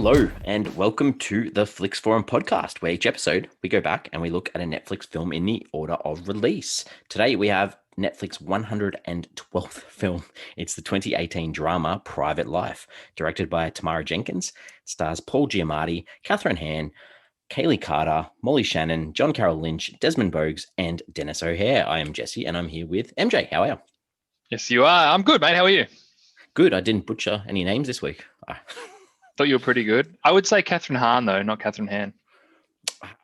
Hello and welcome to the Flix Forum podcast, where each episode we go back and we look at a Netflix film in the order of release. Today we have Netflix 112th film. It's the 2018 drama Private Life, directed by Tamara Jenkins. It stars Paul Giamatti, Kathryn Hahn, Kayli Carter, Shannon, John Carroll Lynch, Desmin Borges, and Denis O'Hare. I am Jesse and I'm here with MJ. How are you? Yes, you are. I'm good, mate. How are you? Good. I didn't butcher any names this week. Thought you were pretty good. I would say Kathryn Hahn, though, not Kathryn Hahn.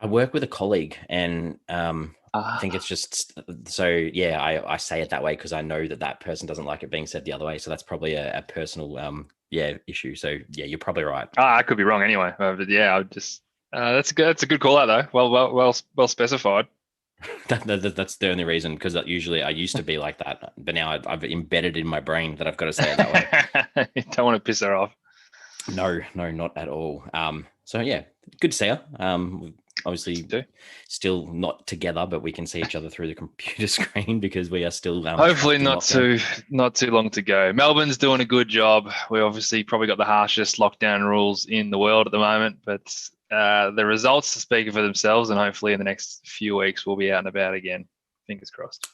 I work with a colleague and I think it's just so, yeah, I say it that way because I know that person doesn't like it being said the other way. So that's probably a personal, issue. So, yeah, you're probably right. I could be wrong anyway. But yeah, I would just that's a good call out though. Well specified. That's the only reason, because usually I used to be like that, but now I've embedded in my brain that I've got to say it that way. You don't want to piss her off. No, not at all. So yeah, good to see her. Obviously still not together, but we can see each other through the computer screen because we are still hopefully not too long to go. Melbourne's doing a good job. We obviously probably got the harshest lockdown rules in the world at the moment, but the results are speaking for themselves, and hopefully in the next few weeks we'll be out and about again. Fingers crossed.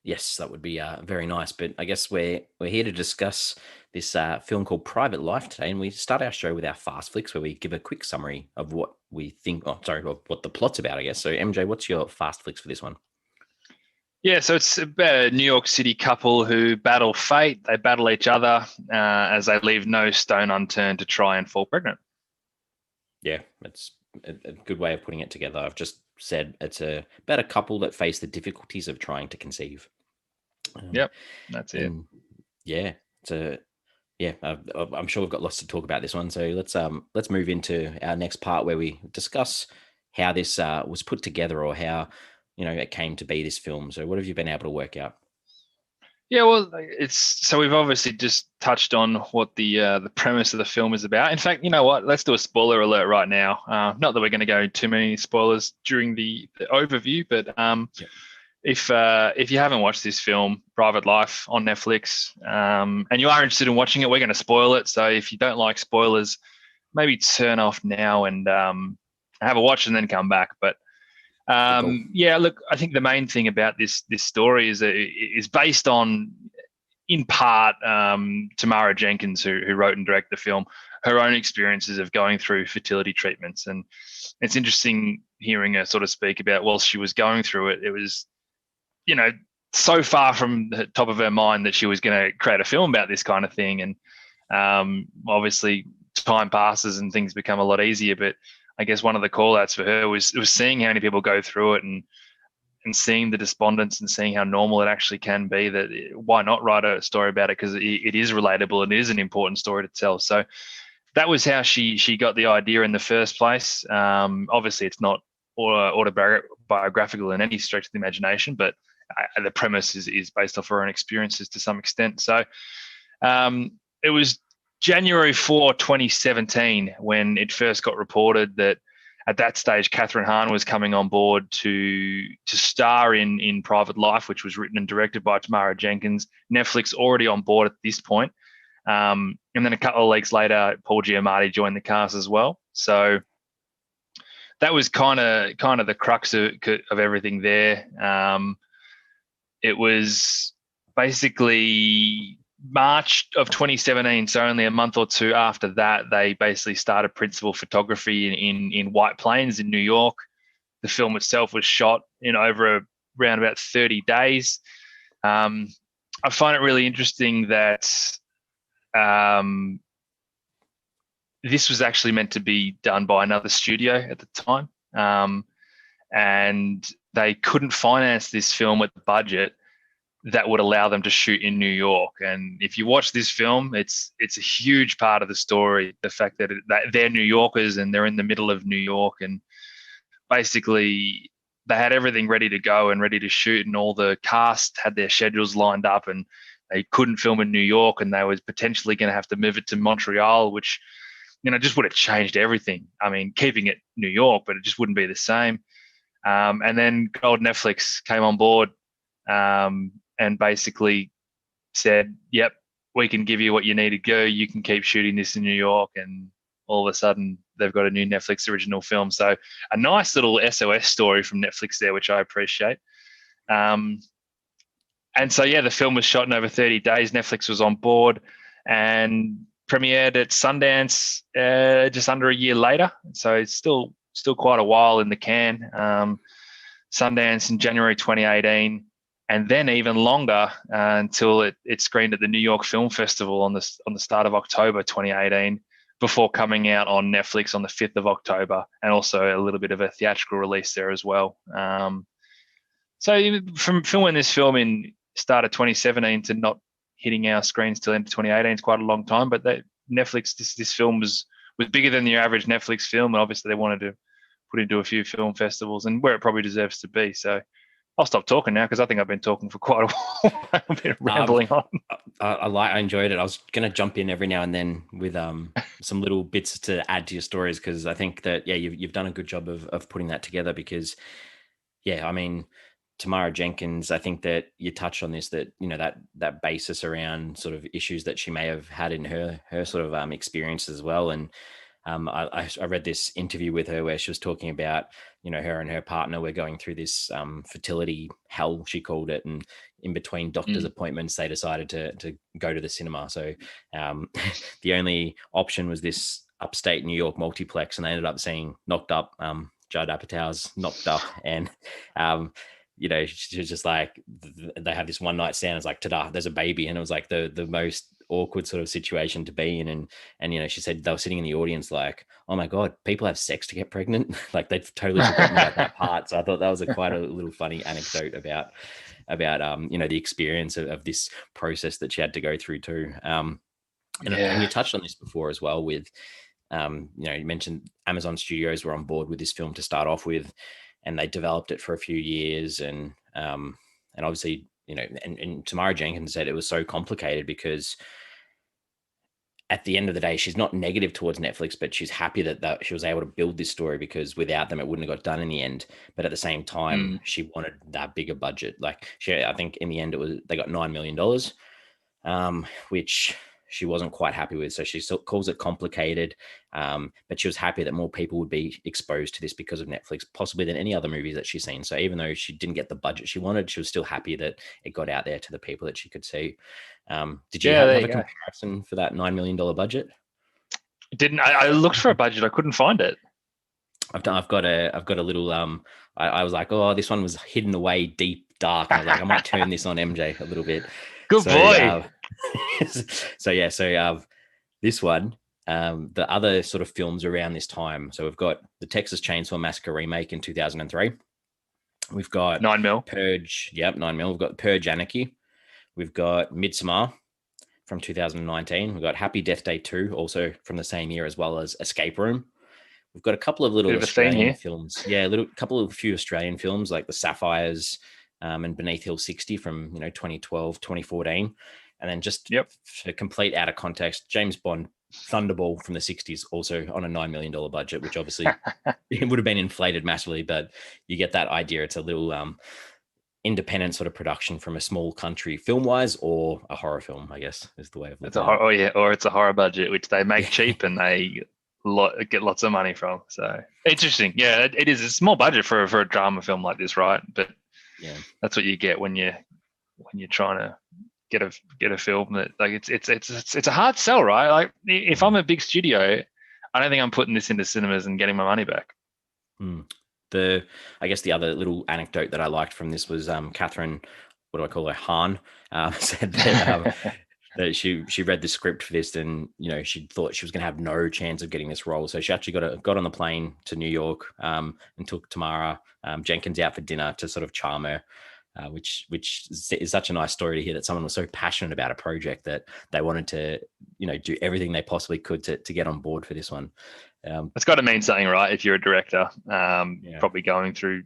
Yes, that would be very nice. But I guess we're here to discuss this film called Private Life today, and we start our show with our fast flicks, where we give a quick summary of what we think. What the plot's about, I guess. So, MJ, what's your fast flicks for this one? Yeah, so it's about a New York City couple who battle fate. They battle each other as they leave no stone unturned to try and fall pregnant. Yeah, it's a good way of putting it together. I've just said it's about a couple that face the difficulties of trying to conceive. Yep, that's it. Yeah, I'm sure we've got lots to talk about this one. So let's move into our next part, where we discuss how this was put together, or how it came to be, this film. So what have you been able to work out? Yeah, well, we've obviously just touched on what the premise of the film is about. In fact, you know what? Let's do a spoiler alert right now. Not that we're going to go too many spoilers during the overview, but yep. If you haven't watched this film, Private Life, on Netflix, and you are interested in watching it, we're going to spoil it. So if you don't like spoilers, maybe turn off now and have a watch and then come back. But cool. yeah, look, I think the main thing about this story is based on, in part, Tamara Jenkins, who wrote and directed the film, her own experiences of going through fertility treatments. And it's interesting hearing her sort of speak about, while she was going through it, it was, so far from the top of her mind that she was going to create a film about this kind of thing. And obviously time passes and things become a lot easier, but I guess one of the call outs for her was seeing how many people go through it and seeing the despondence and seeing how normal it actually can be. That why not write a story about it? Because it is relatable and it is an important story to tell. So that was how she got the idea in the first place. Obviously, it's not autobiographical in any stretch of the imagination, but the premise is based off her own experiences to some extent. So it was January 4, 2017, when it first got reported that at that stage Kathryn Hahn was coming on board to star in Private Life, which was written and directed by Tamara Jenkins. Netflix already on board at this point. And then a couple of weeks later, Paul Giamatti joined the cast as well. So that was kind of the crux of everything there. It was basically March of 2017, so only a month or two after that, they basically started principal photography in White Plains in New York. The film itself was shot in around about 30 days. I find it really interesting that this was actually meant to be done by another studio at the time, and they couldn't finance this film with the budget that would allow them to shoot in New York. And if you watch this film, it's a huge part of the story, the fact that they're New Yorkers and they're in the middle of New York, and basically they had everything ready to go and ready to shoot, and all the cast had their schedules lined up, and they couldn't film in New York, and they was potentially going to have to move it to Montreal, which just would have changed everything. I mean, keeping it New York, but it just wouldn't be the same. And then old Netflix came on board and basically said, yep, we can give you what you need to go. You can keep shooting this in New York. And all of a sudden they've got a new Netflix original film. So a nice little SOS story from Netflix there, which I appreciate. And so, yeah, the film was shot in over 30 days. Netflix was on board and premiered at Sundance just under a year later. So it's still quite a while in the can. Sundance in January 2018, and then even longer until it screened at the New York Film Festival on the start of October 2018, before coming out on Netflix on the 5th of October, and also a little bit of a theatrical release there as well. So from filming this film in start of 2017 to not hitting our screens till end of 2018 is quite a long time. But Netflix, this film was bigger than the average Netflix film, and obviously they wanted to put it into a few film festivals and where it probably deserves to be. So I'll stop talking now because I think I've been talking for quite a while. I've been rambling on. I enjoyed it. I was going to jump in every now and then with some little bits to add to your stories, because I think that you've done a good job of putting that together. Because I mean, Tamara Jenkins, I think that you touched on this, that that basis around sort of issues that she may have had in her sort of experience as well. And I read this interview with her where she was talking about, her and her partner were going through this fertility hell, she called it. And in between doctor's appointments, they decided to go to the cinema. So the only option was this upstate New York multiplex, and they ended up seeing Knocked Up, Judd Apatow's Knocked Up. And, she was just like, they have this one night stand. It's like, ta-da, there's a baby. And it was like the most awkward sort of situation to be in. And she said they were sitting in the audience like, oh my God, people have sex to get pregnant. Like they've totally forgotten about that part. So I thought that was quite a little funny anecdote about the experience of this process that she had to go through too. And you touched on this before as well with, you mentioned Amazon Studios were on board with this film to start off with, and they developed it for a few years. And obviously, and Tamara Jenkins said it was so complicated because at the end of the day, she's not negative towards Netflix, but she's happy that she was able to build this story, because without them, it wouldn't have got done in the end. But at the same time, she wanted that bigger budget. Like I think in the end, they got $9 million, which she wasn't quite happy with. So she still calls it complicated, but she was happy that more people would be exposed to this because of Netflix, possibly than any other movies that she's seen. So even though she didn't get the budget she wanted, she was still happy that it got out there to the people that she could see. Did you have a comparison for that $9 million budget? Didn't. I looked for a budget. I couldn't find it. I've got a little, I was like, oh, this one was hidden away deep, dark. And I was like, I might turn this on MJ a little bit. Good boy. So this one, the other sort of films around this time. So we've got the Texas Chainsaw Massacre remake in 2003. We've got 9 mil. Purge. Yep, 9 mil. We've got Purge Anarchy. We've got Midsommar from 2019. We've got Happy Death Day 2, also from the same year, as well as Escape Room. We've got a couple of little Australian films. Yeah, a few Australian films like The Sapphires and Beneath Hill 60 from 2012, 2014. And then just to complete out of context, James Bond Thunderball from the 60s, also on a $9 million budget, which obviously it would have been inflated massively, but you get that idea. It's a little independent sort of production from a small country, film-wise, or a horror film, I guess, is the way of looking at it. Or it's a horror budget, which they make cheap and they get lots of money from. So interesting. Yeah, it is a small budget for a drama film like this, right? But that's what you get when you're trying to get a film that, like, it's a hard sell, right? Like if I'm a big studio, I don't think I'm putting this into cinemas and getting my money back. I guess the other little anecdote that I liked from this was Kathryn, what do I call her, Hahn, said that she read the script for this, and she thought she was going to have no chance of getting this role. So she actually got on the plane to New York and took Tamara Jenkins out for dinner to sort of charm her. Which is such a nice story to hear, that someone was so passionate about a project that they wanted to, do everything they possibly could to get on board for this one. It's got to mean something, right? If you're a director, probably going through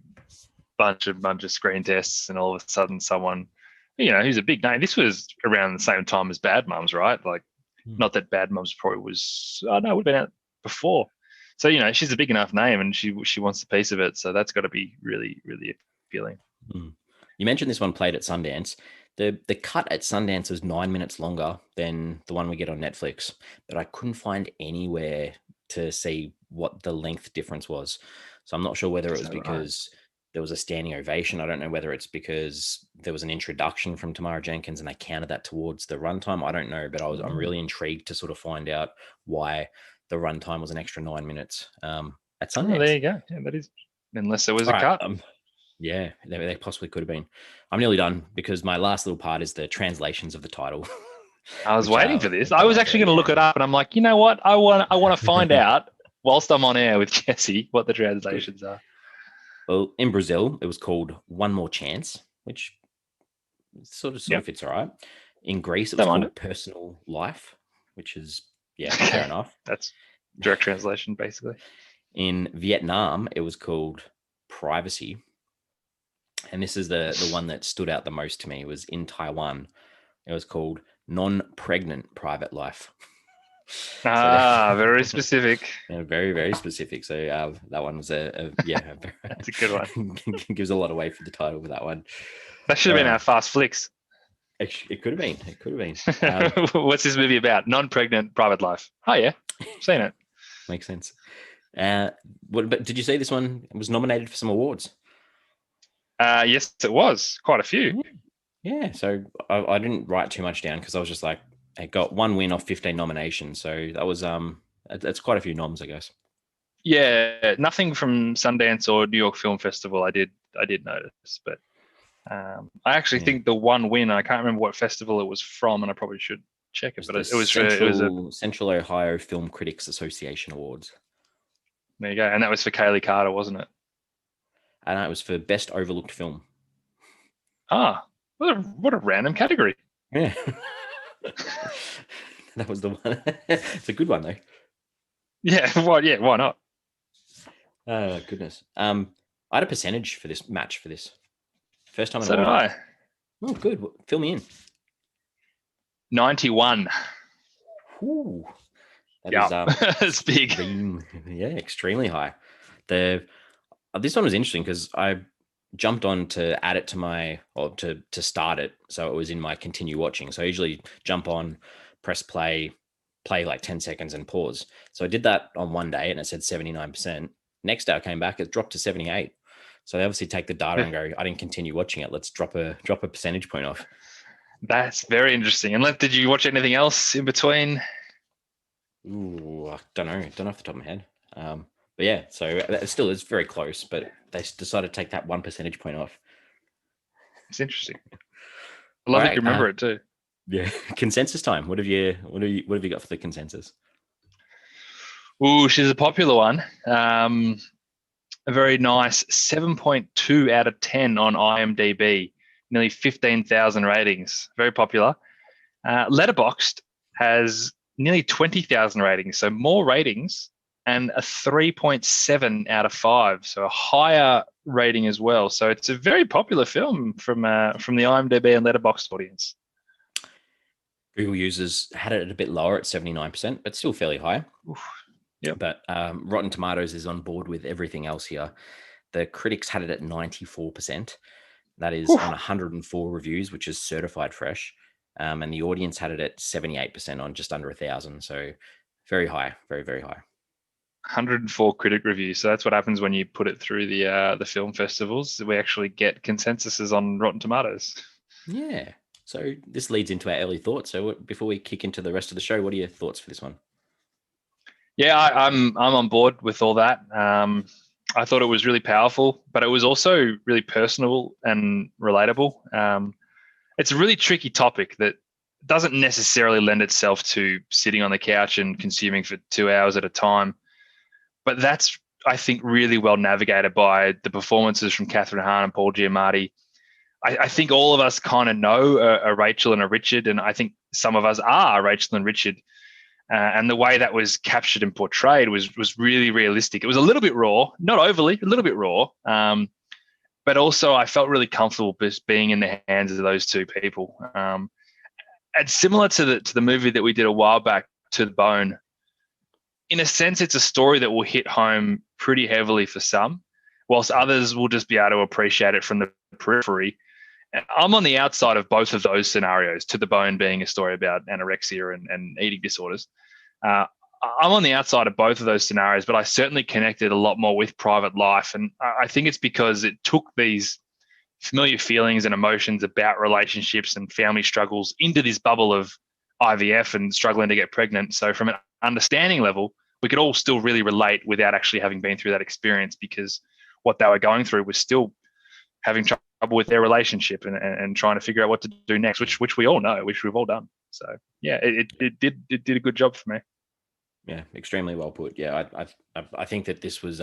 bunch of screen tests, and all of a sudden someone, who's a big name. This was around the same time as Bad Mums, right? Like, not that Bad Mums probably was. Oh no, it would have been out before. So she's a big enough name, and she wants a piece of it. So that's got to be really, really appealing. You mentioned this one played at Sundance. The cut at Sundance was 9 minutes longer than the one we get on Netflix, but I couldn't find anywhere to see what the length difference was. So I'm not sure whether it was Is that right? because there was a standing ovation. I don't know whether it's because there was an introduction from Tamara Jenkins and they counted that towards the runtime. I don't know, but I'm really intrigued to sort of find out why the runtime was an extra 9 minutes at Oh, Sundance. there you go. Yeah, that is, unless there was All a right, cut. yeah, they possibly could have been. I'm nearly done because my last little part is the translations of the title. I was which, waiting for this. which I was love actually going to look yeah. it up, and I'm like, you know what? I want to find out whilst I'm on air with Jesse what the translations are. Well, in Brazil, it was called One More Chance, which sort of fits all right. In Greece, it was Don't mind called it. Personal Life, which is, Okay. fair enough. That's direct translation, basically. In Vietnam, it was called Privacy. And this is the one that stood out the most to me. It was in Taiwan. It was called Non-Pregnant Private Life. Very specific. Yeah, very, very specific. So that one was That's a good one. gives a lot away for the title for that one. That should have been our fast flicks. It could have been. It could have been. What's this movie about? Non-pregnant private life. Oh yeah, seen it. Makes sense. But did you see this one was nominated for some awards? Yes, it was quite a few. Yeah. So I didn't write too much down because I was just like, I got one win off 15 nominations. So that was that's quite a few noms, I guess. Yeah, nothing from Sundance or New York Film Festival. I did notice, but I actually think the one win. I can't remember what festival it was from, and I probably should check it. But it was Central Ohio Film Critics Association Awards. There you go, and that was for Kayli Carter, wasn't it? And it was for Best Overlooked Film. What a random category. Yeah. That was the one. It's a good one, though. Yeah, why not? Oh, goodness. I had a percentage for this match for this. First time in So a while. did I. Oh, good. Fill me in. 91. Ooh. That's big. Extremely high. This one was interesting because I jumped on to add it to to start it, so it was in my continue watching. So I usually jump on, press play like 10 seconds and pause. So I did that on one day and it said 79%. Next day I came back, it dropped to 78. So they obviously take the data and go, I didn't continue watching it. Let's drop a percentage point off. That's very interesting. And did you watch anything else in between? Ooh, I don't know. Don't off the top of my head. But yeah, so it's very close, but they decided to take that 1 percentage point off. It's interesting. I love that you remember it too. Yeah. Consensus time. What have you got for the consensus? Ooh, she's a popular one. A very nice 7.2 out of 10 on IMDb. Nearly 15,000 ratings. Very popular. Letterboxd has nearly 20,000 ratings, so more ratings, and a 3.7 out of 5, so a higher rating as well. So it's a very popular film from the IMDb and Letterboxd audience. Google users had it a bit lower at 79%, but still fairly high. Yeah. But Rotten Tomatoes is on board with everything else here. The critics had it at 94%. That is on 104 reviews, which is certified fresh. And the audience had it at 78% on just under 1,000. So very high, very, very high. 104 critic reviews. So that's what happens when you put it through the film festivals. We actually get consensuses on Rotten Tomatoes. Yeah. So this leads into our early thoughts. So before we kick into the rest of the show, what are your thoughts for this one? Yeah, I'm on board with all that. I thought it was really powerful, but it was also really personal and relatable. It's a really tricky topic that doesn't necessarily lend itself to sitting on the couch and consuming for 2 hours at a time. But that's, I think, really well navigated by the performances from Kathryn Hahn and Paul Giamatti. I think all of us kind of know a Rachel and a Richard, and I think some of us are Rachel and Richard. And the way that was captured and portrayed was really realistic. It was a little bit raw, not overly, a little bit raw. But also I felt really comfortable just being in the hands of those two people. And similar to the movie that we did a while back, To the Bone, in a sense, it's a story that will hit home pretty heavily for some, whilst others will just be able to appreciate it from the periphery. And I'm on the outside of both of those scenarios, To the Bone being a story about anorexia and eating disorders. I'm on the outside of both of those scenarios, but I certainly connected a lot more with private life. And I think it's because it took these familiar feelings and emotions about relationships and family struggles into this bubble of IVF and struggling to get pregnant. So from an understanding level, we could all still really relate without actually having been through that experience, because what they were going through was still having trouble with their relationship and trying to figure out what to do next, which we all know, which we've all done. So yeah, it did a good job for me. Yeah, extremely well put. Yeah, I think that this was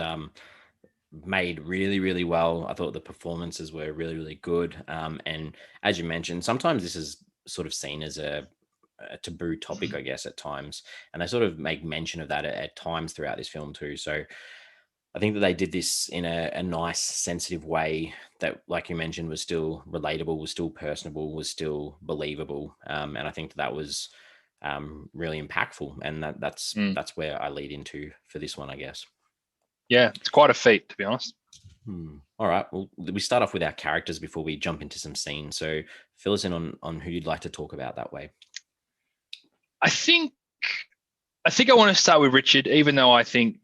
made really, really well. I thought the performances were really, really good. And as you mentioned, sometimes this is sort of seen as a taboo topic, I guess, at times, and they sort of make mention of that at times throughout this film too. So I think that they did this in a nice, sensitive way that, like you mentioned, was still relatable, was still personable, was still believable. And I think that was really impactful. And that's where I lead into for this one, I guess. Yeah, it's quite a feat, to be honest. All right. Well, we start off with our characters before we jump into some scenes. So fill us in on who you'd like to talk about that way. I think I want to start with Richard, even though I think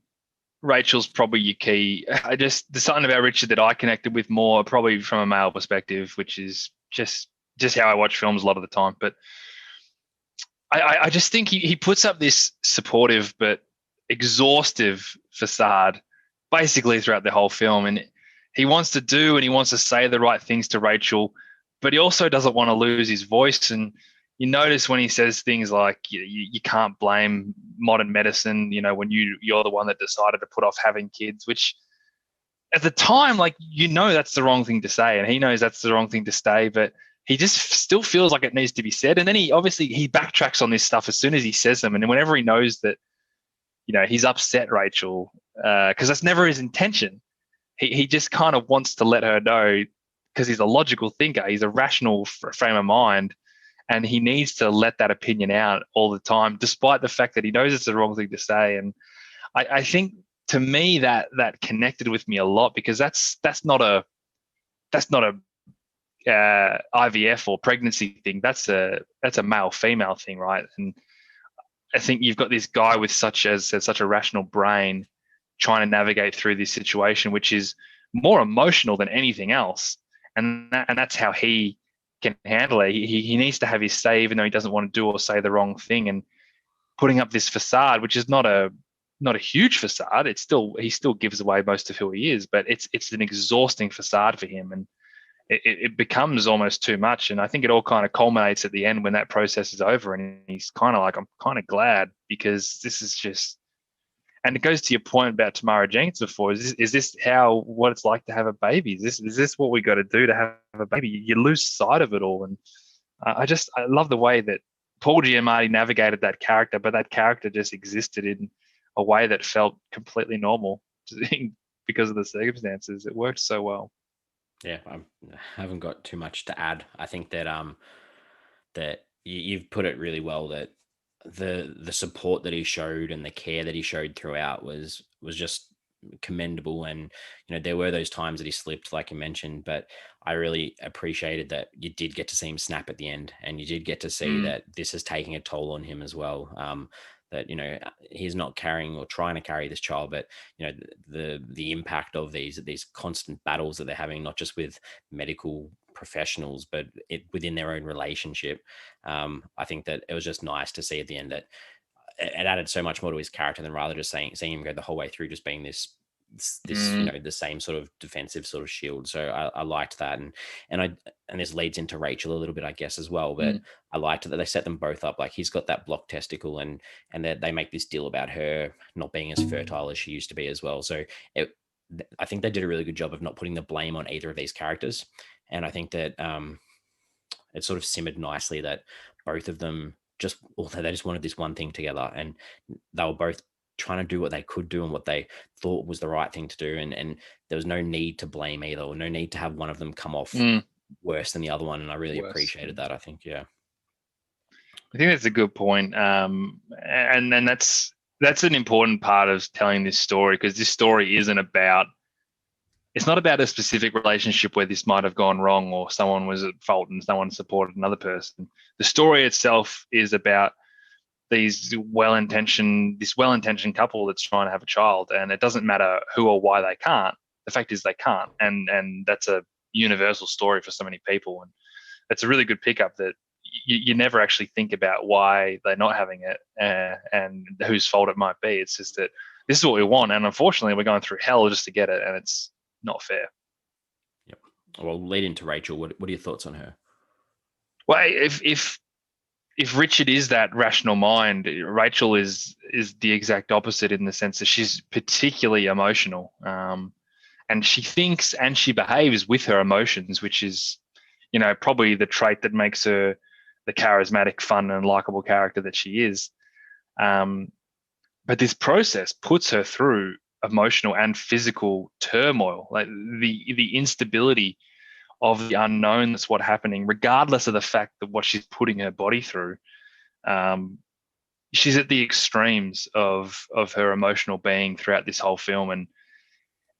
Rachel's probably your key. There's something about Richard that I connected with more, probably from a male perspective, which is just how I watch films a lot of the time. But I just think he puts up this supportive but exhaustive facade basically throughout the whole film. And he wants to do and he wants to say the right things to Rachel, but he also doesn't want to lose his voice. And you notice when he says things like, you can't blame modern medicine, when you're the one that decided to put off having kids, which at the time, like, that's the wrong thing to say. And he knows that's the wrong thing to say, but he just still feels like it needs to be said. And then he backtracks on this stuff as soon as he says them. And then whenever he knows that, he's upset Rachel, because that's never his intention. He just kind of wants to let her know, because he's a logical thinker. He's a rational frame of mind. And he needs to let that opinion out all the time, despite the fact that he knows it's the wrong thing to say. And I think, to me, that connected with me a lot, because that's not a IVF or pregnancy thing. That's a male female thing, right? And I think you've got this guy with such a rational brain trying to navigate through this situation, which is more emotional than anything else. And that's how he can handle it. He needs to have his say, even though he doesn't want to do or say the wrong thing. And putting up this facade, which is not a huge facade, he still gives away most of who he is, but it's an exhausting facade for him, and it becomes almost too much. And I think it all kind of culminates at the end when that process is over, and he's kind of like, I'm kind of glad, because this is just. And it goes to your point about Tamara Jenkins before. Is this what it's like to have a baby? Is this what we got to do to have a baby? You lose sight of it all. And I love the way that Paul Giamatti navigated that character, but that character just existed in a way that felt completely normal because of the circumstances. It worked so well. Yeah, I haven't got too much to add. I think that that you've put it really well, that the support that he showed and the care that he showed throughout was just commendable. And there were those times that he slipped, like you mentioned, but I really appreciated that you did get to see him snap at the end, and you did get to see that this is taking a toll on him as well. That he's not carrying or trying to carry this child, but the impact of these constant battles that they're having, not just with medical professionals, but within their own relationship. I think that it was just nice to see at the end that it added so much more to his character than rather just seeing him go the whole way through just being this the same sort of defensive sort of shield. So I liked that, and this leads into Rachel a little bit, I guess, as well. But I liked that they set them both up. Like, he's got that blocked testicle, and that they make this deal about her not being as fertile as she used to be as well. So I think they did a really good job of not putting the blame on either of these characters, and I think that it sort of simmered nicely that both of them they just wanted this one thing together, and they were both trying to do what they could do and what they thought was the right thing to do, and there was no need to blame either, or no need to have one of them come off worse than the other one. And I really appreciated that. I think I think that's a good point. And that's an important part of telling this story, because this story it's not about a specific relationship where this might have gone wrong or someone was at fault and someone supported another person. The story itself is about this well-intentioned couple that's trying to have a child, and it doesn't matter who or why they can't. The fact is they can't, and that's a universal story for so many people, and it's a really good pickup that you never actually think about why they're not having it and whose fault it might be. It's just that this is what we want, and unfortunately, we're going through hell just to get it, and it's not fair. Yep. Well, lead into Rachel. What are your thoughts on her? Well, if Richard is that rational mind, Rachel is the exact opposite in the sense that she's particularly emotional, and she thinks and she behaves with her emotions, which is, probably the trait that makes her the charismatic, fun, and likable character that she is. But this process puts her through emotional and physical turmoil, like the instability of the unknown that's what's happening, regardless of the fact that what she's putting her body through. She's at the extremes of her emotional being throughout this whole film,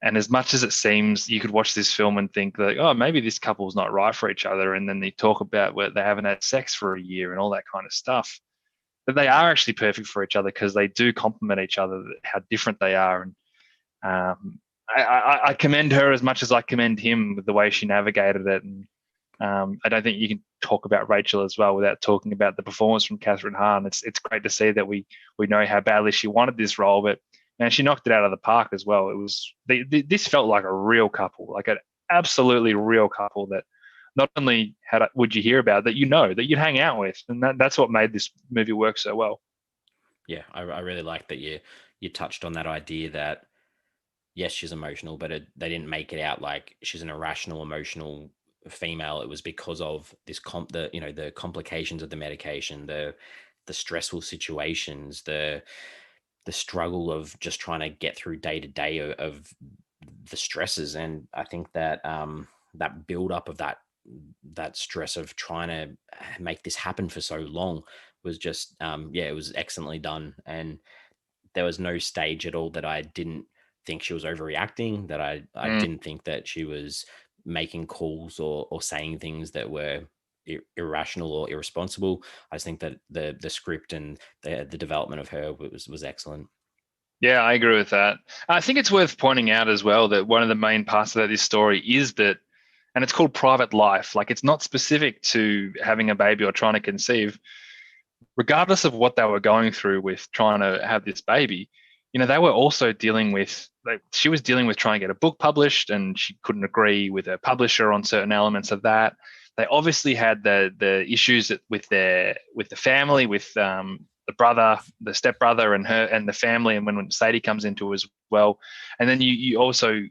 and as much as it seems you could watch this film and think like, oh, maybe this couple's not right for each other, and then they talk about where they haven't had sex for a year and all that kind of stuff, but they are actually perfect for each other because they do complement each other, how different they are. And I commend her as much as I commend him with the way she navigated it. And I don't think you can talk about Rachel as well without talking about the performance from Kathryn Hahn. It's great to see that we know how badly she wanted this role, but man, she knocked it out of the park as well. It was this felt like a real couple, like an absolutely real couple that not only would you hear about, that that you'd hang out with, and that's what made this movie work so well. Yeah, I really like that you touched on that idea that yes, she's emotional, but they didn't make it out like she's an irrational, emotional female. It was because of this the complications of the medication, the stressful situations, the struggle of just trying to get through day to day of the stresses. And I think that that build up of that stress of trying to make this happen for so long was just it was excellently done. And there was no stage at all that I didn't think she was overreacting, that I didn't think that she was making calls or saying things that were irrational or irresponsible. I just think that the script and the development of her was excellent. Yeah, I agree with that. I think it's worth pointing out as well that one of the main parts of this story is that, and it's called private life. Like, it's not specific to having a baby or trying to conceive. Regardless of what they were going through with trying to have this baby, they were also dealing with, like, she was dealing with trying to get a book published, and she couldn't agree with her publisher on certain elements of that. They obviously had the issues with the family, with the brother, the stepbrother, and her and the family, and when Sadie comes into it as well. And then you also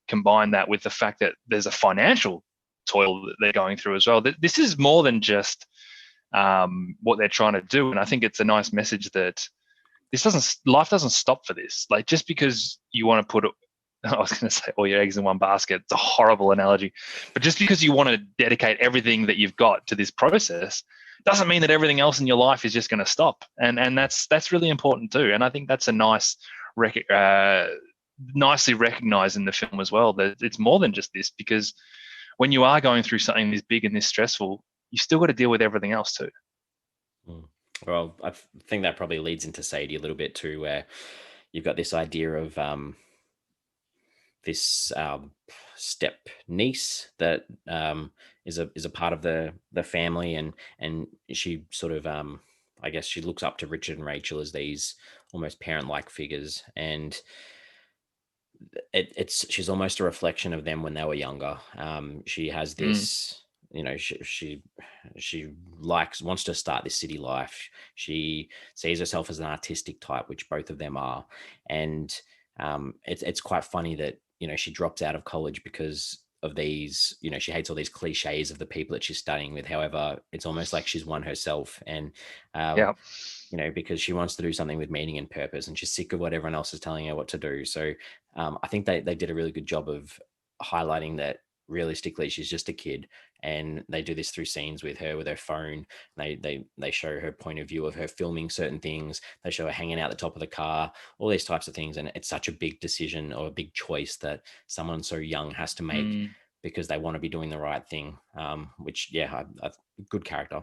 combine that with the fact that there's a financial toil that they're going through as well. This is more than just what they're trying to do, and I think it's a nice message that life doesn't stop for this. Like, just because you want to put I was going to say all your eggs in one basket, it's a horrible analogy, but just because you want to dedicate everything that you've got to this process doesn't mean that everything else in your life is just going to stop. And that's really important too. And I think that's a nicely recognized in the film as well, that it's more than just this, because when you are going through something this big and this stressful, you still got to deal with everything else too. Well, I think that probably leads into Sadie a little bit too, where you've got this idea of this step niece that is a part of the family, and she sort of I guess she looks up to Richard and Rachel as these almost parent-like figures, and she's almost a reflection of them when they were younger. She has this, she wants to start this city life. She sees herself as an artistic type, which both of them are, and it's quite funny that she drops out of college because of these, she hates all these cliches of the people that she's studying with. However, it's almost like she's one herself, and because she wants to do something with meaning and purpose, and she's sick of what everyone else is telling her what to do. So I think they did a really good job of highlighting that realistically she's just a kid, and they do this through scenes with her phone. They show her point of view of her filming certain things. They show her hanging out the top of the car, all these types of things. And it's such a big decision or a big choice that someone so young has to make because they want to be doing the right thing, which, good character.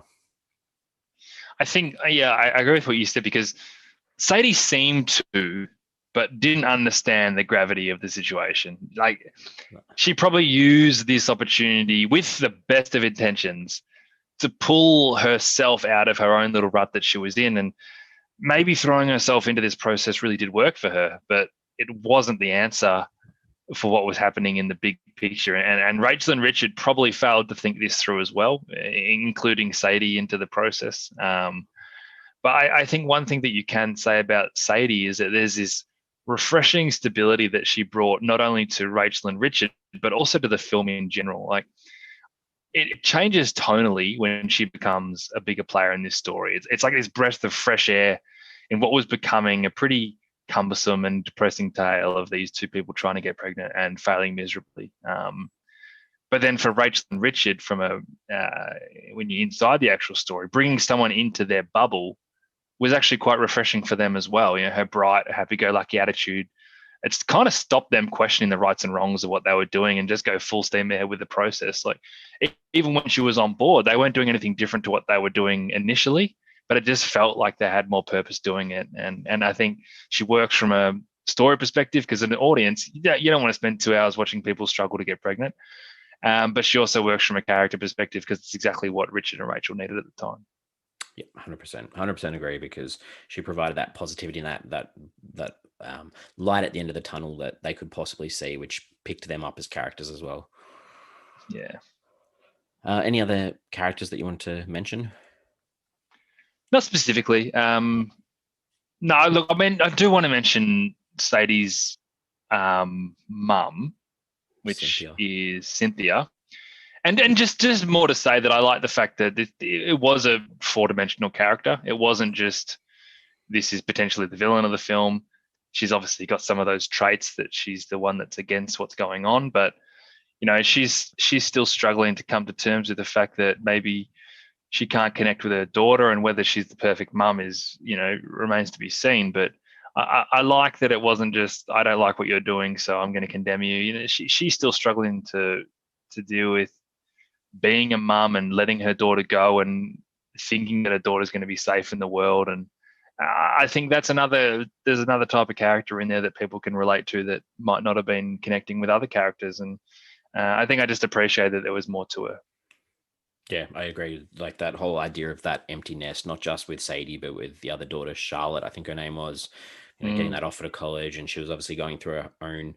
I think, yeah, I agree with what you said, because Sadie seemed to, but didn't understand the gravity of the situation. Like, she probably used this opportunity with the best of intentions to pull herself out of her own little rut that she was in. And maybe throwing herself into this process really did work for her, but it wasn't the answer for what was happening in the big picture. And Rachel and Richard probably failed to think this through as well, including Sadie into the process. But I think one thing that you can say about Sadie is that there's this refreshing stability that she brought not only to Rachel and Richard, but also to the film in general. Like, it changes tonally when she becomes a bigger player in this story. It's like this breath of fresh air in what was becoming a pretty cumbersome and depressing tale of these two people trying to get pregnant and failing miserably. But then for Rachel and Richard, when you're inside the actual story, bringing someone into their bubble was actually quite refreshing for them as well. You know, her bright, happy-go-lucky attitude, it's kind of stopped them questioning the rights and wrongs of what they were doing and just go full steam ahead with the process. Like, even when she was on board, they weren't doing anything different to what they were doing initially, but it just felt like they had more purpose doing it. And I think she works from a story perspective, because in the audience, you don't want to spend 2 hours watching people struggle to get pregnant. But she also works from a character perspective, because it's exactly what Richard and Rachel needed at the time. Yeah, 100% agree, because she provided that positivity and that light at the end of the tunnel that they could possibly see, which picked them up as characters as well. Yeah. Any other characters that you want to mention? Not specifically. No, look, I mean, I do want to mention Sadie's mum, which Cynthia. is Cynthia. And just more to say that I like the fact that it was a four-dimensional character. It wasn't just, this is potentially the villain of the film. She's obviously got some of those traits that she's the one that's against what's going on, but you know, she's still struggling to come to terms with the fact that maybe she can't connect with her daughter, and whether she's the perfect mum is, you know, remains to be seen. But I like that it wasn't just, I don't like what you're doing, so I'm going to condemn you. You know, she's still struggling to deal with being a mum and letting her daughter go and thinking that her daughter's going to be safe in the world. And I think there's another type of character in there that people can relate to that might not have been connecting with other characters. And I think I just appreciate that there was more to her. Yeah, I agree. Like that whole idea of that empty nest, not just with Sadie, but with the other daughter, Charlotte, I think her name was, you know, getting that offer to college. And she was obviously going through her own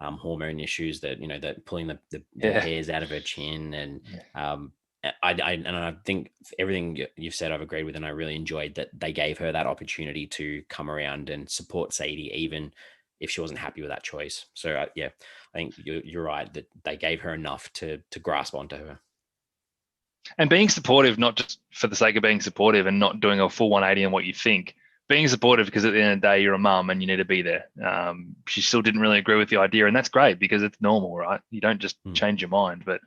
hormone issues that, you know, that pulling the hairs out of her chin. And I think everything you've said, I've agreed with. And I really enjoyed that they gave her that opportunity to come around and support Sadie, even if she wasn't happy with that choice. So yeah, I think you're right that they gave her enough to grasp onto her. And being supportive, not just for the sake of being supportive and not doing a full 180 on what you think, being supportive because at the end of the day, you're a mum and you need to be there. She still didn't really agree with the idea, and that's great because it's normal, right? You don't just change your mind, but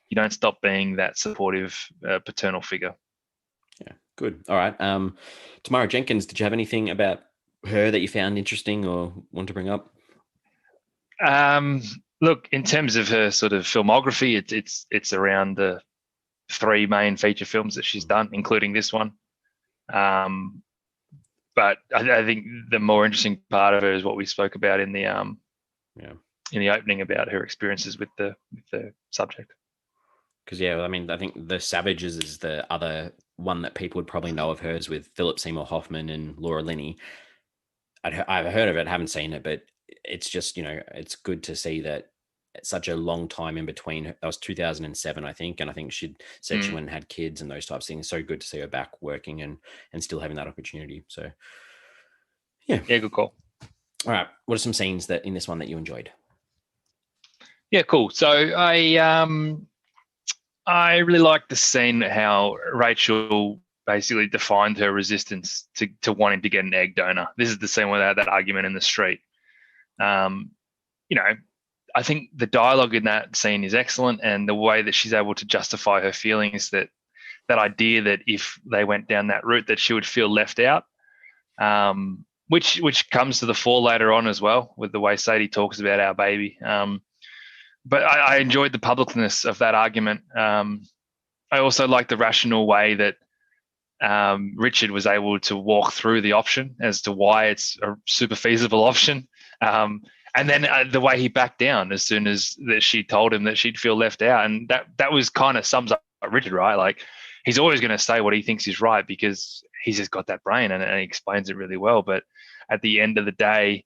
you don't stop being that supportive paternal figure. Yeah, good. All right. Tamara Jenkins, did you have anything about her that you found interesting or want to bring up? Look, in terms of her sort of filmography, it's around the 3 main feature films that she's done, including this one. But I think the more interesting part of her is what we spoke about in the in the opening about her experiences with the subject. Because I mean, I think The Savages is the other one that people would probably know of hers, with Philip Seymour Hoffman and Laura Linney. I've heard of it, haven't seen it, but it's just, you know, it's good to see that such a long time in between. That was 2007, I think, and I think she said she went and had kids and those types of things. So good to see her back working and still having that opportunity. So yeah, good call. All right, what are some scenes that in this one that you enjoyed? Yeah, cool. So I really like the scene how Rachel basically defined her resistance to wanting to get an egg donor. This is the scene where they had that argument in the street. You know, I think the dialogue in that scene is excellent, and the way that she's able to justify her feelings, that idea that if they went down that route that she would feel left out, which comes to the fore later on as well with the way Sadie talks about our baby. But I enjoyed the publicness of that argument. I also like the rational way that Richard was able to walk through the option as to why it's a super feasible option. And then the way he backed down as soon as that she told him that she'd feel left out. And that was kind of sums up Richard, right? Like, he's always going to say what he thinks is right because he's just got that brain, and he explains it really well. But at the end of the day,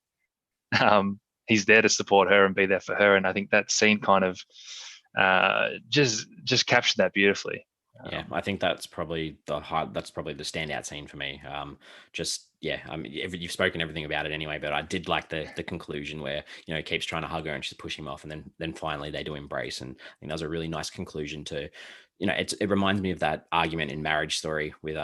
he's there to support her and be there for her. And I think that scene kind of just captured that beautifully. Yeah, I think that's probably the standout scene for me. You've spoken everything about it anyway, but I did like the conclusion where, you know, he keeps trying to hug her and she's pushing him off, and then finally they do embrace. And I think that was a really nice conclusion to, you know, it reminds me of that argument in Marriage Story with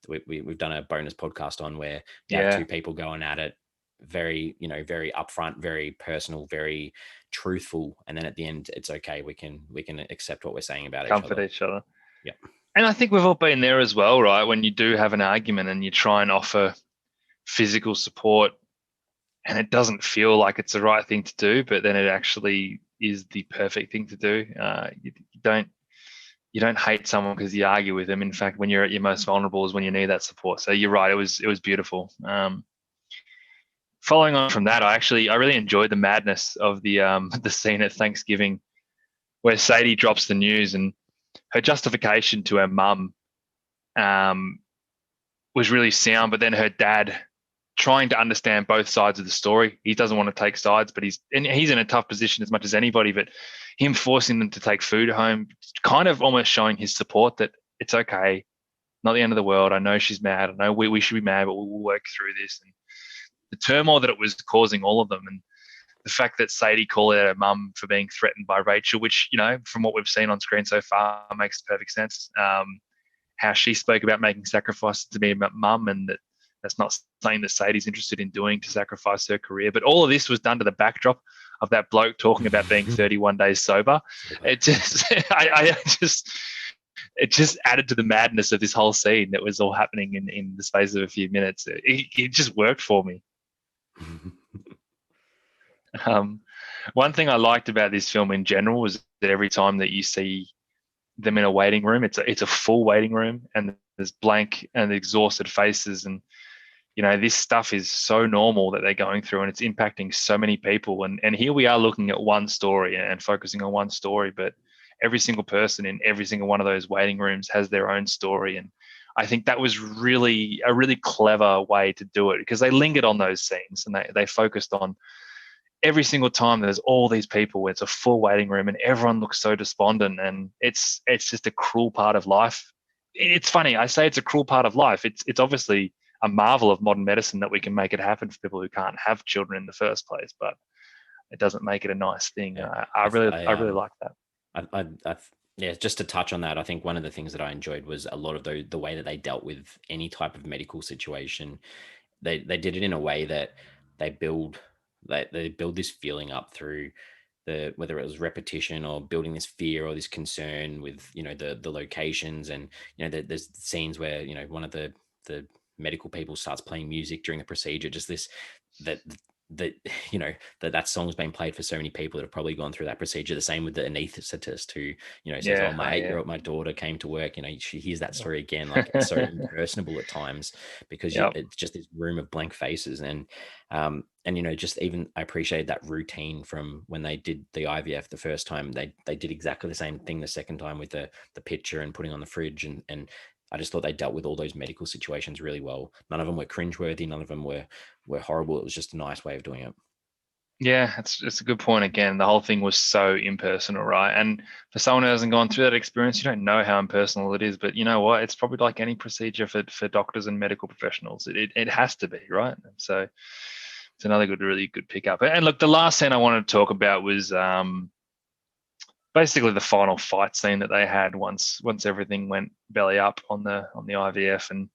we've done a bonus podcast on, where you have two people going at it, very, you know, very upfront, very personal, very truthful, and then at the end it's okay, we can accept what we're saying about comfort each other. Yeah. And I think we've all been there as well, right? When you do have an argument and you try and offer physical support and it doesn't feel like it's the right thing to do, but then it actually is the perfect thing to do. You don't hate someone because you argue with them. In fact, when you're at your most vulnerable is when you need that support. So you're right. It was beautiful. Following on from that, I really enjoyed the madness of the scene at Thanksgiving where Sadie drops the news, and her justification to her mum was really sound, but then her dad trying to understand both sides of the story. He doesn't want to take sides, but he's in a tough position as much as anybody, but him forcing them to take food home, kind of almost showing his support that it's okay, not the end of the world. I know she's mad. I know we should be mad, but we'll work through this. And the turmoil that it was causing all of them, and the fact that Sadie called out her mum for being threatened by Rachel, which, you know, from what we've seen on screen so far, makes perfect sense. How she spoke about making sacrifices to be a mum, and that's not something that Sadie's interested in doing, to sacrifice her career. But all of this was done to the backdrop of that bloke talking about being 31 days sober. It just, it just added to the madness of this whole scene that was all happening in the space of a few minutes. It just worked for me. One thing I liked about this film in general was that every time that you see them in a waiting room, it's a full waiting room, and there's blank and exhausted faces, and you know, this stuff is so normal that they're going through, and it's impacting so many people. And here we are looking at one story and focusing on one story, but every single person in every single one of those waiting rooms has their own story. And I think that was really a really clever way to do it, because they lingered on those scenes and they focused on every single time there's all these people where it's a full waiting room and everyone looks so despondent, and it's just a cruel part of life. It's funny, I say it's a cruel part of life. It's obviously a marvel of modern medicine that we can make it happen for people who can't have children in the first place, but it doesn't make it a nice thing. Yeah. I really like that. Yeah, just to touch on that, I think one of the things that I enjoyed was a lot of the way that they dealt with any type of medical situation. They did it in a way that they build this feeling up through whether it was repetition or building this fear or this concern with, you know, the locations. And, you know, there's scenes where, you know, one of the medical people starts playing music during the procedure, just this that you know, that song's been played for so many people that have probably gone through that procedure. The same with the anesthetist who, you know, says, my 8-year-old, my daughter came to work, you know, she hears that story again. Like, it's so impersonable at times, because it's just this room of blank faces. And you know, just even I appreciated that routine from when they did the IVF the first time. They did exactly the same thing the second time with the picture and putting on the fridge, and I just thought they dealt with all those medical situations really well. None of them were cringeworthy. None of them were horrible. It was just a nice way of doing it. Yeah, it's a good point. Again, the whole thing was so impersonal, right? And for someone who hasn't gone through that experience, you don't know how impersonal it is. But you know what? It's probably like any procedure for doctors and medical professionals. It has to be, right? So it's another really good pickup. And look, the last scene I wanted to talk about was basically the final fight scene that they had once everything went belly up on the IVF. And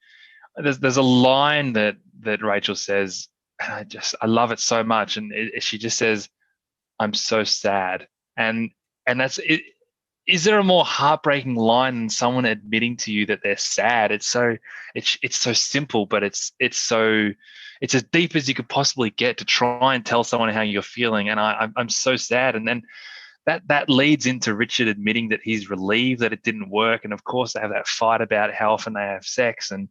there's a line that Rachel says, and I love it so much. And she just says, "I'm so sad." And that's it. Is there a more heartbreaking line than someone admitting to you that they're sad? It's so simple, but it's as deep as you could possibly get to try and tell someone how you're feeling. And I'm so sad. And then that leads into Richard admitting that he's relieved that it didn't work. And of course, they have that fight about how often they have sex. And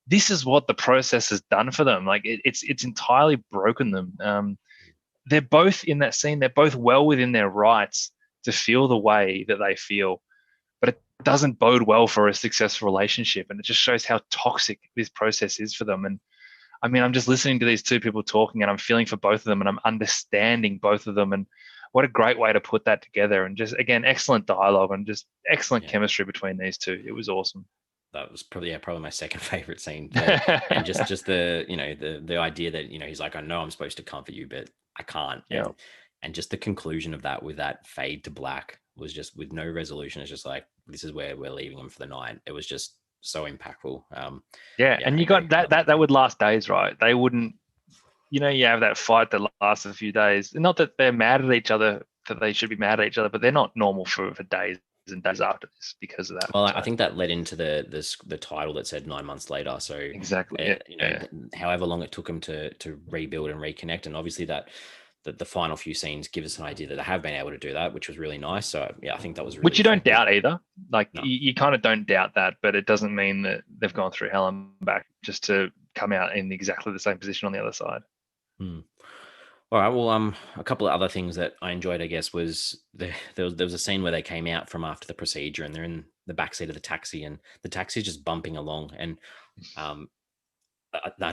this is what the process has done for them. Like it's entirely broken them. They're both in that scene. They're both well within their rights to feel the way that they feel, but it doesn't bode well for a successful relationship. And it just shows how toxic this process is for them. And I mean, I'm just listening to these two people talking, and I'm feeling for both of them, and I'm understanding both of them. And what a great way to put that together. And just, again, excellent dialogue and just excellent chemistry between these two. It was awesome. That was probably my second favorite scene. And just the, the idea that, he's like, I know I'm supposed to comfort you, but I can't. Yeah. And just the conclusion of that with that fade to black was just with no resolution. It's just like, this is where we're leaving them for the night. It was just so impactful. And you got that would last days, right? They wouldn't, you have that fight that lasts a few days. Not that they're mad at each other, that they should be mad at each other, but they're not normal for days and days after this because of that. Well, I think that led into the title that said 9 months later. So exactly, however long it took them to rebuild and reconnect, and obviously that the final few scenes give us an idea that they have been able to do that, which was really nice. So I think that was really which you effective. don't doubt either. Like no. you kind of don't doubt that, but it doesn't mean that they've gone through hell and back just to come out in exactly the same position on the other side. All right. Well, a couple of other things that I enjoyed, I guess, was there was a scene where they came out from after the procedure, and they're in the backseat of the taxi, and the taxi is just bumping along. And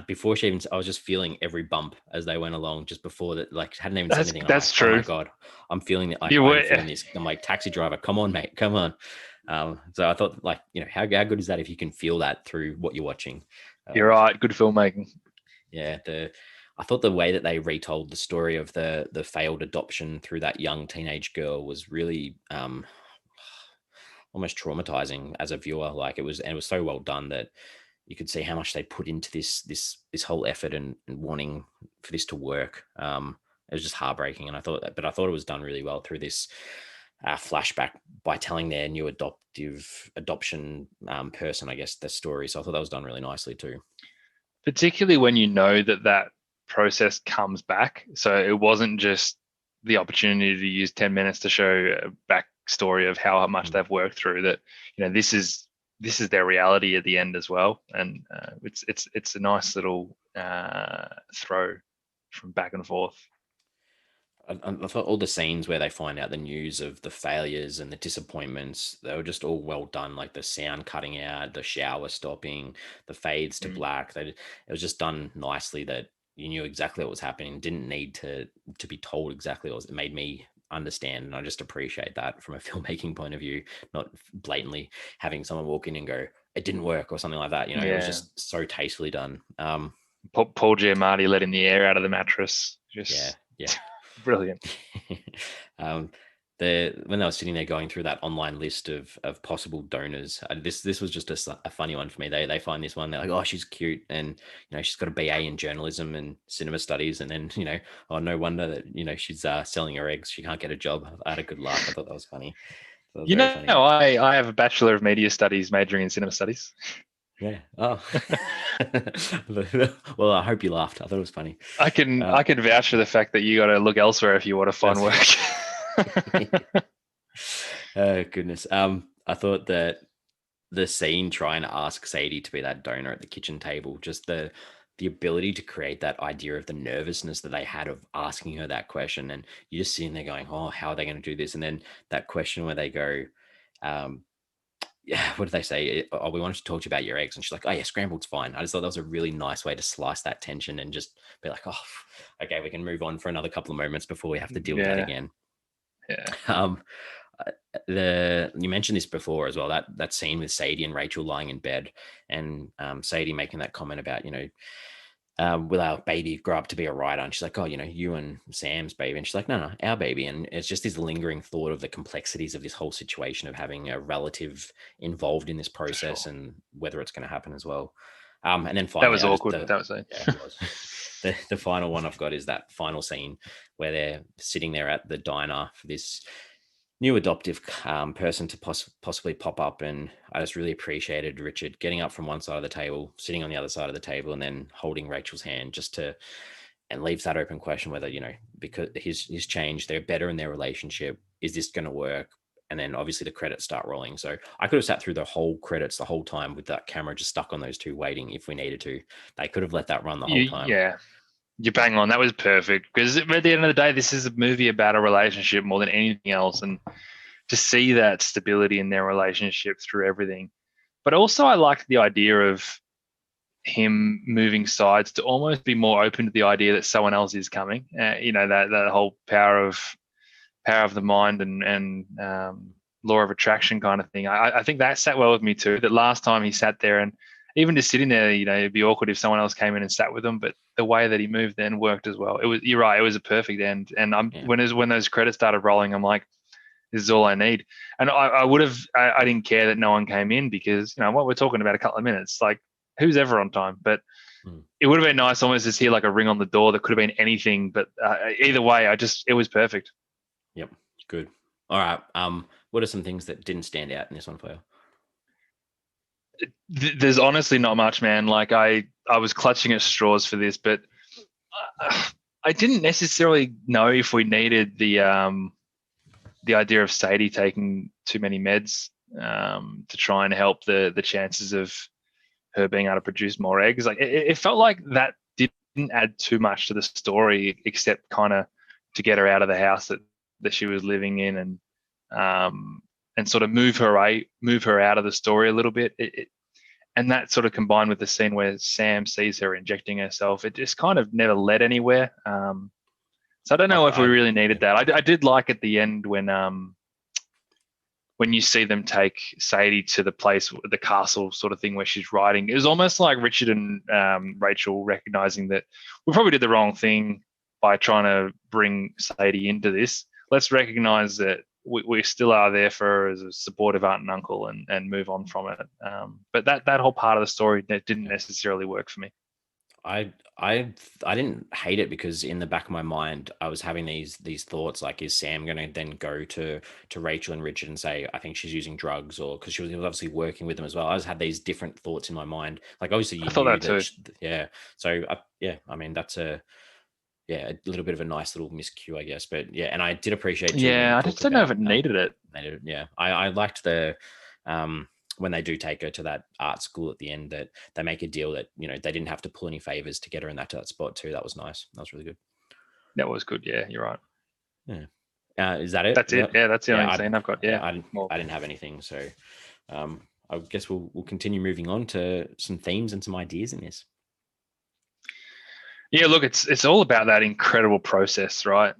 before she even, I was just feeling every bump as they went along, just before that, like hadn't even said anything. That's true. Oh my God, I'm feeling it. I'm feeling this. I'm like, taxi driver, come on, mate, come on. So I thought, like, how good is that if you can feel that through what you're watching? You're right. Good filmmaking. Yeah. I thought the way that they retold the story of the failed adoption through that young teenage girl was really almost traumatizing as a viewer. Like it was so well done that you could see how much they put into this whole effort and wanting for this to work. It was just heartbreaking, and I thought it was done really well through this flashback by telling their new adoption person, I guess, the story. So I thought that was done really nicely too. Particularly when that process comes back. So it wasn't just the opportunity to use 10 minutes to show a backstory of how much they've worked through that, this is their reality at the end as well. And it's a nice little throw from back and forth. I thought all the scenes where they find out the news of the failures and the disappointments, they were just all well done. Like the sound cutting out, the shower stopping, the fades to black. It was just done nicely that you knew exactly what was happening. Didn't need to be told exactly what was. It made me understand, and I just appreciate that from a filmmaking point of view, not blatantly having someone walk in and go, it didn't work or something like that. It was just so tastefully done. Paul Giamatti letting the air out of the mattress. Just yeah. Brilliant. When they were sitting there going through that online list of possible donors, this was just a funny one for me. They find this one, they're like, oh, she's cute, and she's got a BA in journalism and cinema studies, and then oh, no wonder that she's selling her eggs, she can't get a job. I had a good laugh. I thought that was funny. Funny. I have a Bachelor of Media Studies majoring in cinema studies. Yeah. Oh. Well, I hope you laughed. I thought it was funny. I can vouch for the fact that you got to look elsewhere if you want to find work. Oh goodness. I thought that the scene trying to ask Sadie to be that donor at the kitchen table, just the ability to create that idea of the nervousness that they had of asking her that question, and you're just sitting there going, oh, how are they going to do this? And then that question where they go, what did they say? Oh, we wanted to talk to you about your eggs. And she's like, oh yeah, scrambled's fine. I just thought that was a really nice way to slice that tension and just be like, oh, okay, we can move on for another couple of moments before we have to deal with that again. Yeah. You mentioned this before as well, that scene with Sadie and Rachel lying in bed, and Sadie making that comment about, will our baby grow up to be a writer? And she's like, oh, you and Sam's baby. And she's like, no, our baby. And it's just this lingering thought of the complexities of this whole situation of having a relative involved in this process and whether it's going to happen as well. And then finally, that was awkward. That was it. Yeah, it was. The final one I've got is that final scene where they're sitting there at the diner for this new adoptive person to possibly pop up, and I just really appreciated Richard getting up from one side of the table, sitting on the other side of the table, and then holding Rachel's hand and leaves that open question whether because his changed, they're better in their relationship, is this going to work? And then obviously the credits start rolling. So I could have sat through the whole credits the whole time with that camera just stuck on those two waiting if we needed to. They could have let that run the whole time. Yeah, you bang on. That was perfect, because at the end of the day, this is a movie about a relationship more than anything else, and to see that stability in their relationship through everything. But also, I liked the idea of him moving sides to almost be more open to the idea that someone else is coming. That whole power of the mind and law of attraction kind of thing. I think that sat well with me too. That last time he sat there, and even just sitting there, it'd be awkward if someone else came in and sat with him. But the way that he moved then worked as well. You're right. It was a perfect end. And when those credits started rolling, I'm like, this is all I need. And I didn't care that no one came in, because what we're talking about a couple of minutes, like, who's ever on time? But it would have been nice almost to hear like a ring on the door that could have been anything. But either way, it was perfect. Yep, good. All right. What are some things that didn't stand out in this one for you? There's honestly not much, man. Like I was clutching at straws for this, but I didn't necessarily know if we needed the idea of Sadie taking too many meds to try and help the chances of her being able to produce more eggs. Like it felt like that didn't add too much to the story, except kind of to get her out of the house that she was living in, and sort of move her out of the story a little bit. And that sort of combined with the scene where Sam sees her injecting herself, it just kind of never led anywhere. So I don't know if we really needed that. I did like at the end when you see them take Sadie to the place, the castle sort of thing where she's riding. It was almost like Richard and Rachel recognizing that we probably did the wrong thing by trying to bring Sadie into this. Let's recognize that we still are there for her as a supportive aunt and uncle, and move on from it. But that whole part of the story didn't necessarily work for me. I didn't hate it, because in the back of my mind I was having these thoughts like, is Sam going to then go to Rachel and Richard and say, I think she's using drugs, or because he was obviously working with them as well. I just had these different thoughts in my mind. Like obviously I thought that too. Yeah. So I mean that's a little bit of a nice little miscue, I guess. But yeah, and I did appreciate too. Yeah, I just don't know if it needed it. Yeah, I liked the when they do take her to that art school at the end, that they make a deal that they didn't have to pull any favors to get her in that spot too. That was nice. That was really good. That was good. Yeah, you're right. Yeah. Is that it? That's it. Yeah, that's the only scene I've got. Yeah, I didn't have anything. So I guess we'll continue moving on to some themes and some ideas in this. Yeah, look, it's all about that incredible process, right?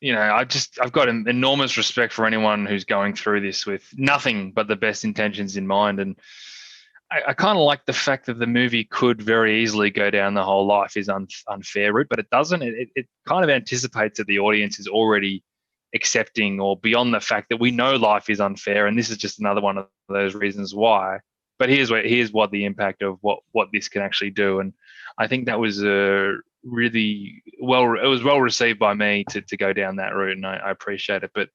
I've got an enormous respect for anyone who's going through this with nothing but the best intentions in mind. And I kind of like the fact that the movie could very easily go down the whole life is unfair route, but it doesn't. It kind of anticipates that the audience is already accepting or beyond the fact that we know life is unfair, and this is just another one of those reasons why. But here's what the impact of what this can actually do. And I think that was really well. It was well received by me to go down that route, and I appreciate it. But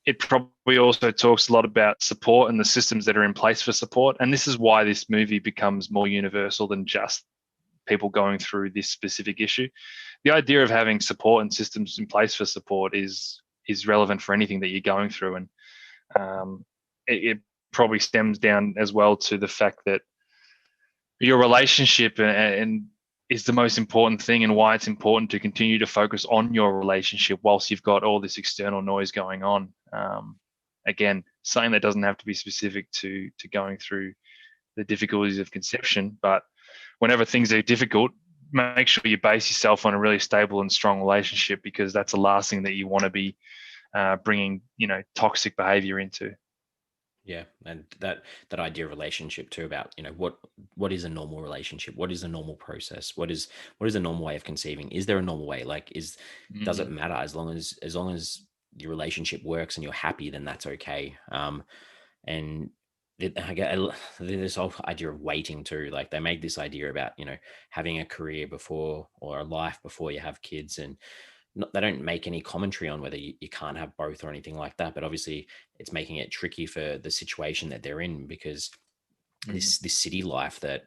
it probably also talks a lot about support and the systems that are in place for support. And this is why this movie becomes more universal than just people going through this specific issue. The idea of having support and systems in place for support is relevant for anything that you're going through, and it probably stems down as well to the fact that your relationship and is the most important thing, and why it's important to continue to focus on your relationship whilst you've got all this external noise going on. Again, something that doesn't have to be specific to going through the difficulties of conception, but whenever things are difficult, make sure you base yourself on a really stable and strong relationship, because that's the last thing that you want to be bringing, toxic behavior into. Yeah, and that idea of relationship too, about what is a normal relationship, what is a normal process, what is a normal way of conceiving, is there a normal way, like does it matter, as long as your relationship works and you're happy, then that's okay. And I get this whole idea of waiting too, like they make this idea about having a career before, or a life before you have kids, and they don't make any commentary on whether you can't have both or anything like that. But obviously it's making it tricky for the situation that they're in, because this city life that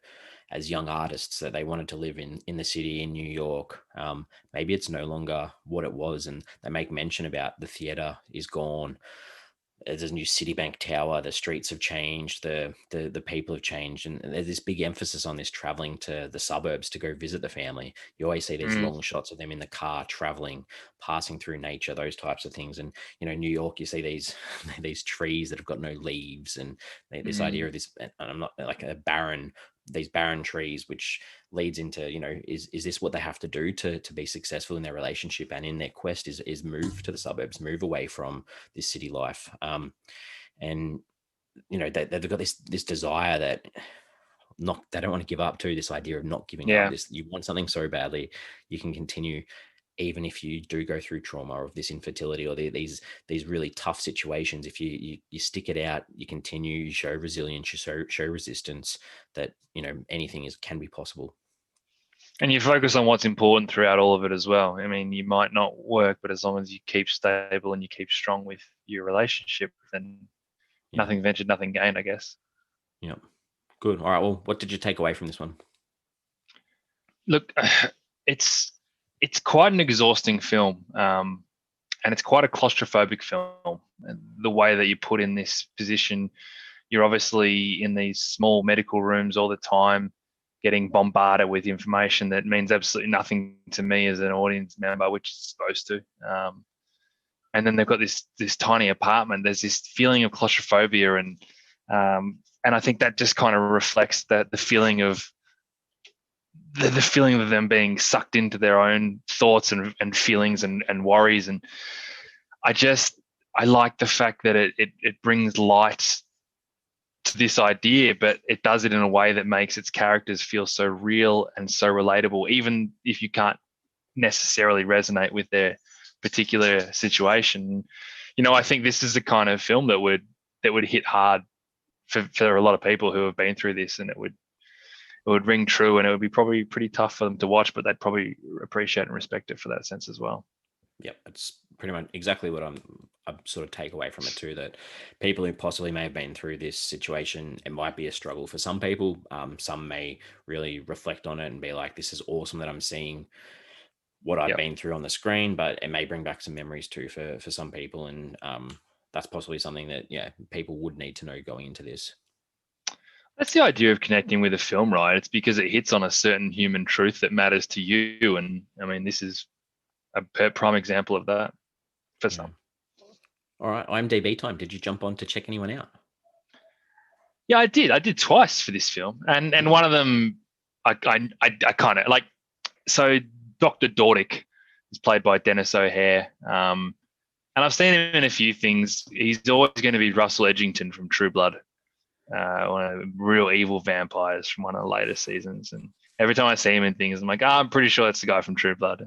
as young artists that they wanted to live in the city in New York. Maybe it's no longer what it was, and they make mention about the theater is gone. There's a new Citibank Tower. The streets have changed. The people have changed, and there's this big emphasis on this traveling to the suburbs to go visit the family. You always see these long shots of them in the car traveling, passing through nature, those types of things. And New York, you see these these trees that have got no leaves, and this idea of this. And I'm not like these barren trees, which leads into is this what they have to do to be successful in their relationship and in their quest? Is move to the suburbs, move away from this city life. And they've got this desire that they don't want to give up to, this idea of not giving up. This, you want something so badly, you can continue even if you do go through trauma of this infertility or these really tough situations. If you stick it out, you continue, you show resilience, you show resistance, that anything can be possible. And you focus on what's important throughout all of it as well. I mean, you might not work, but as long as you keep stable and you keep strong with your relationship, then nothing ventured, nothing gained, I guess. Yeah. Good. All right. Well, what did you take away from this one? Look, it's quite an exhausting film, and it's quite a claustrophobic film. And the way that you put in this position, you're obviously in these small medical rooms all the time, getting bombarded with information that means absolutely nothing to me as an audience member, which is supposed to. And then they've got this tiny apartment. There's this feeling of claustrophobia, and I think that just kind of reflects the feeling of the feeling of them being sucked into their own thoughts and feelings and worries. And I like the fact that it brings light to this idea, but it does it in a way that makes its characters feel so real and so relatable, even if you can't necessarily resonate with their particular situation. I think this is the kind of film that would hit hard for a lot of people who have been through this, and it would ring true, and it would be probably pretty tough for them to watch, but they'd probably appreciate and respect it for that sense as well. Yep, it's pretty much exactly what I sort of take away from it too, that people who possibly may have been through this situation, it might be a struggle for some people. Some may really reflect on it and be like, this is awesome that I'm seeing what I've been through on the screen, but it may bring back some memories too for some people. And that's possibly something that, people would need to know going into this. That's the idea of connecting with a film, right? It's because it hits on a certain human truth that matters to you. And I mean, this is a prime example of that for some. All right, IMDb time. Did you jump on to check anyone out? Yeah, I did. I did twice for this film, and one of them, I kind of like. So Dr. Dordick is played by Denis O'Hare, and I've seen him in a few things. He's always going to be Russell Edgington from True Blood, one of the real evil vampires from one of the later seasons. And every time I see him in things, I'm like, I'm pretty sure that's the guy from True Blood,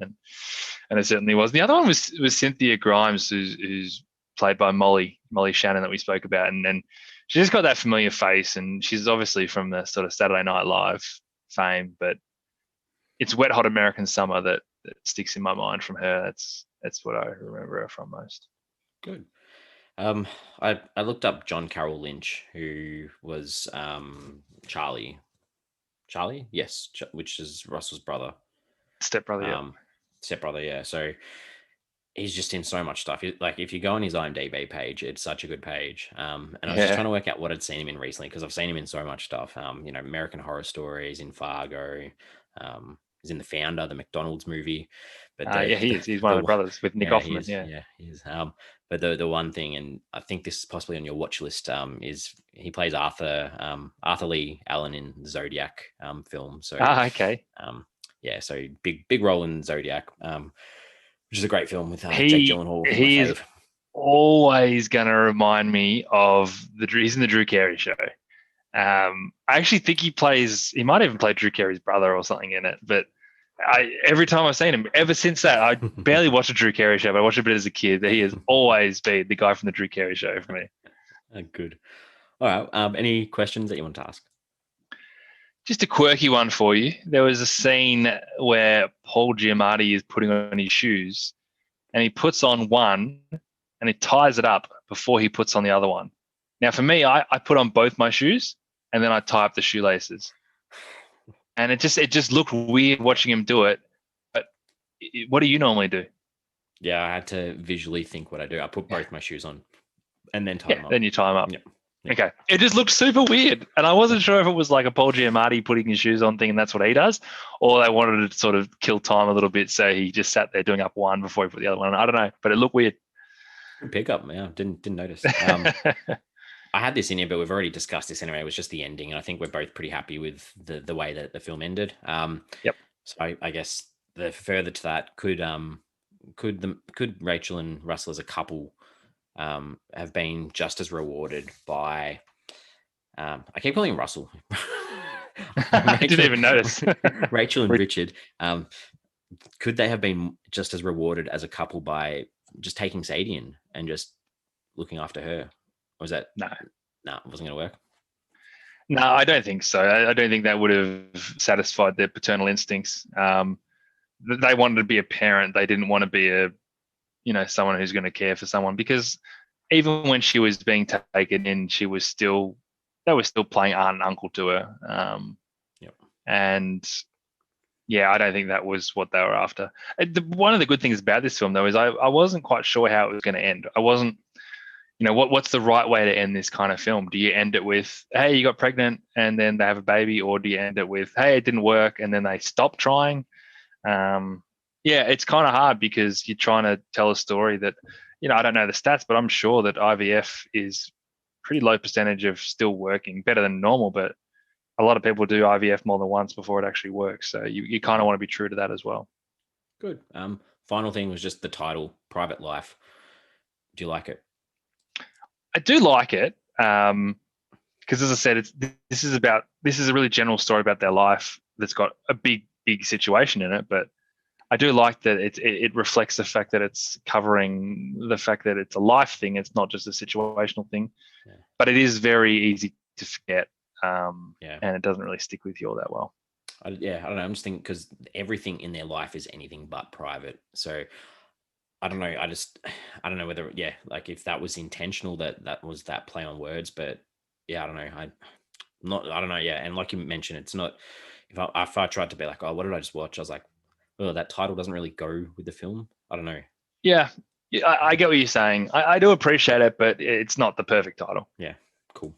and it certainly was. The other one was Cynthia Grimes, who's played by Molly Shannon that we spoke about, and she's just got that familiar face, and she's obviously from the sort of Saturday Night Live fame, but it's Wet Hot American Summer that sticks in my mind from her. That's what I remember her from most. Good. I looked up John Carroll Lynch, who was Charlie. Charlie, yes, which is Russell's brother. Stepbrother, yeah. Stepbrother, yeah. So he's just in so much stuff. Like if you go on his IMDb page, it's such a good page. And I was just trying to work out what I'd seen him in recently, because I've seen him in so much stuff. American Horror Stories, in Fargo. He's in The Founder, the McDonald's movie. But he is. He's one of the brothers with Nick Offerman. He is. But the one thing, and I think this is possibly on your watch list, is he plays Arthur Lee Allen in the Zodiac film. So okay. So big role in Zodiac, which is a great film with Jake Gyllenhaal. He is always going to remind me of he's in the Drew Carey Show. I actually think he might even play Drew Carey's brother or something in it, but every time I've seen him, ever since that, I barely watched a Drew Carey show, but I watched a bit as a kid. He has always been the guy from the Drew Carey Show for me. Good. All right. Any questions that you want to ask? Just a quirky one for you. There was a scene where Paul Giamatti is putting on his shoes, and he puts on one and he ties it up before he puts on the other one. Now, for me, I put on both my shoes and then I tie up the shoelaces. and it just looked weird watching him do it. But what do you normally do? Yeah, I had to visually think what I do. I put both my shoes on and then tie them up. Then you tie them up. Yeah. Okay. It just looked super weird. And I wasn't sure if it was like a Paul Giamatti putting his shoes on thing and that's what he does, or they wanted to sort of kill time a little bit. So he just sat there doing up one before he put the other one on. I don't know, but it looked weird. Good pickup. Yeah, didn't notice. I had this in here, but we've already discussed this anyway. It was just the ending. And I think we're both pretty happy with the way that the film ended. Yep. So I guess the further to that, could Rachel and Russell as a couple have been just as rewarded by I keep calling him Russell. I didn't even notice. Rachel and Richard, could they have been just as rewarded as a couple by just taking Sadie in and just looking after her? Or was that no, it wasn't going to work? No, I don't think so. I don't think that would have satisfied their paternal instincts. They wanted to be a parent. They didn't want to be someone who's going to care for someone, because even when she was being taken in, they were still playing aunt and uncle to her. Yep. And yeah, I don't think that was what they were after. One of the good things about this film, though, is I wasn't quite sure how it was going to end. I wasn't, what's the right way to end this kind of film? Do you end it with, hey, you got pregnant and then they have a baby, or do you end it with, hey, it didn't work and then they stop trying? Yeah, it's kind of hard because you're trying to tell a story that, I don't know the stats, but I'm sure that IVF is pretty low percentage of still working, better than normal, but a lot of people do IVF more than once before it actually works. So you kind of want to be true to that as well. Good. Final thing was just the title, Private Life. Do you like it? I do like it. Because as I said, this is a really general story about their life that's got a big situation in it, but I do like that it reflects the fact that it's covering the fact that it's a life thing. It's not just a situational thing, but it is very easy to forget, and it doesn't really stick with you all that well. I don't know. I'm just thinking because everything in their life is anything but private. So I don't know. I don't know whether, like if that was intentional, that was that play on words, but I don't know. I don't know. Yeah. And like you mentioned, it's not, if I tried to be like, oh, what did I just watch? I was like, oh, that title doesn't really go with the film. I don't know. Yeah. I get what you're saying. I do appreciate it, but it's not the perfect title. Yeah. Cool.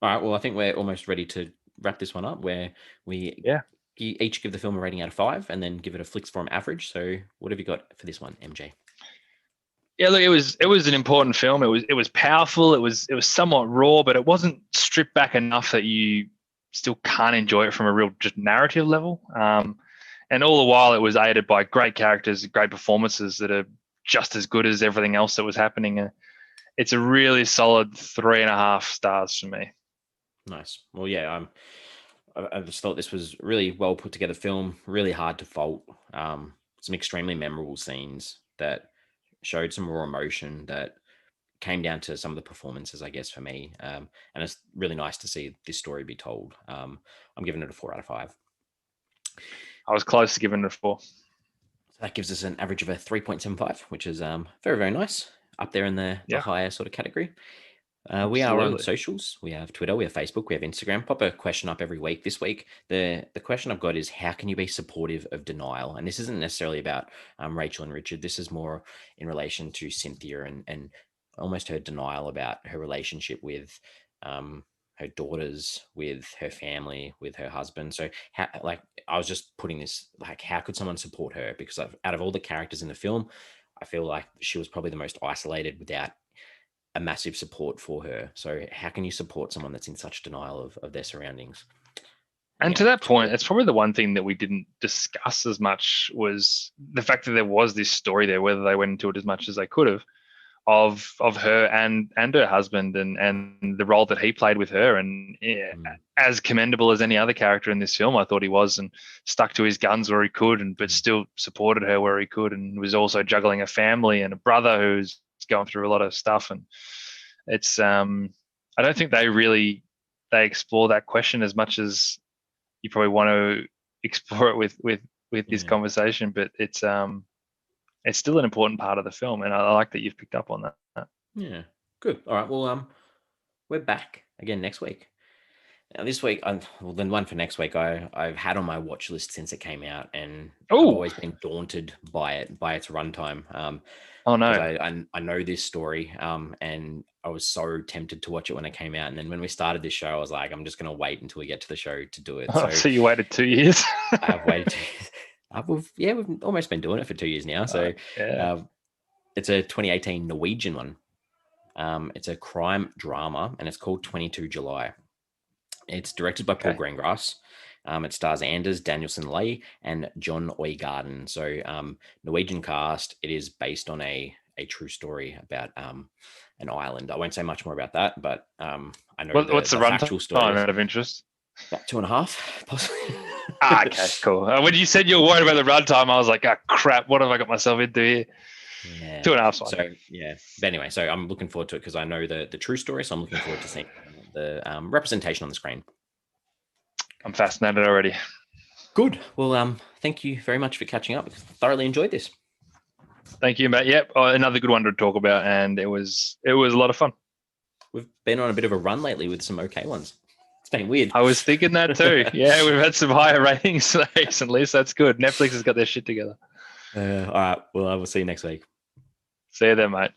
All right. Well, I think we're almost ready to wrap this one up, where we each give the film a rating out of 5 and then give it a Flix Forum average. So what have you got for this one, MJ? Yeah, look, it was an important film. It was powerful. It was somewhat raw, but it wasn't stripped back enough that you still can't enjoy it from a real just narrative level. And all the while, it was aided by great characters, great performances that are just as good as everything else that was happening. It's a really solid 3.5 stars for me. Nice. Well, yeah, I just thought this was really well put together film, really hard to fault. Some extremely memorable scenes that showed some raw emotion that came down to some of the performances, I guess, for me. And it's really nice to see this story be told. I'm giving it a 4 out of 5. I was close to giving it a 4. So that gives us an average of a 3.75, which is very, very nice. Up there in the higher sort of category. We are on socials. We have Twitter, we have Facebook, we have Instagram. Pop a question up every week. This week, the question I've got is, how can you be supportive of denial? And this isn't necessarily about Rachel and Richard. This is more in relation to Cynthia and almost her denial about her relationship with her daughters, with her family, with her husband. So I was just putting this, how could someone support her? Because out of all the characters in the film, I feel like she was probably the most isolated without a massive support for her. So how can you support someone that's in such denial of their surroundings? And to that point, it's probably the one thing that we didn't discuss as much was the fact that there was this story there, whether they went into it as much as they could have, of her and her husband and the role that he played with her. And as commendable as any other character in this film, I thought he was, and stuck to his guns where he could, but still supported her where he could, and was also juggling a family and a brother who's going through a lot of stuff. And it's I don't think they explore that question as much as you probably want to explore it with this conversation, but it's still an important part of the film, and I like that you've picked up on that. Yeah, good. All right, well, we're back again next week. Now this week, well, then one for next week, I've had on my watch list since it came out, and I've Oh, always been daunted by its runtime. oh Because no. I know this story, and I was so tempted to watch it when it came out. And then when we started this show, I was like, I'm just going to wait until we get to the show to do it. Oh, So so you waited 2 years? I have waited. We've almost been doing it for 2 years now. So Yeah. it's a 2018 Norwegian one. It's a crime drama, and it's called 22 July. It's directed by Paul Okay. Greengrass. It stars Anders Danielsen Leigh and John Oygarden. So Norwegian cast. It is based on a true story about an island. I won't say much more about that, but I know What's the the runtime factual story is out of interest? about 2.5, possibly. Okay, cool. When you said you were worried about the runtime, I was like, oh, crap, what have I got myself into here? Yeah. 2.5 fine. So yeah, but anyway, so I'm looking forward to it because I know the true story. So I'm looking forward to seeing the representation on the screen. I'm fascinated already. Good. Well, thank you very much for catching up. Thoroughly enjoyed this. Thank you, Matt. Yep, another good one to talk about, and it was a lot of fun. We've been on a bit of a run lately with some okay ones. It's been weird. I was thinking that too. Yeah, we've had some higher ratings recently, so that's good. Netflix has got their shit together. All right. Well, I will see you next week. See you then, mate.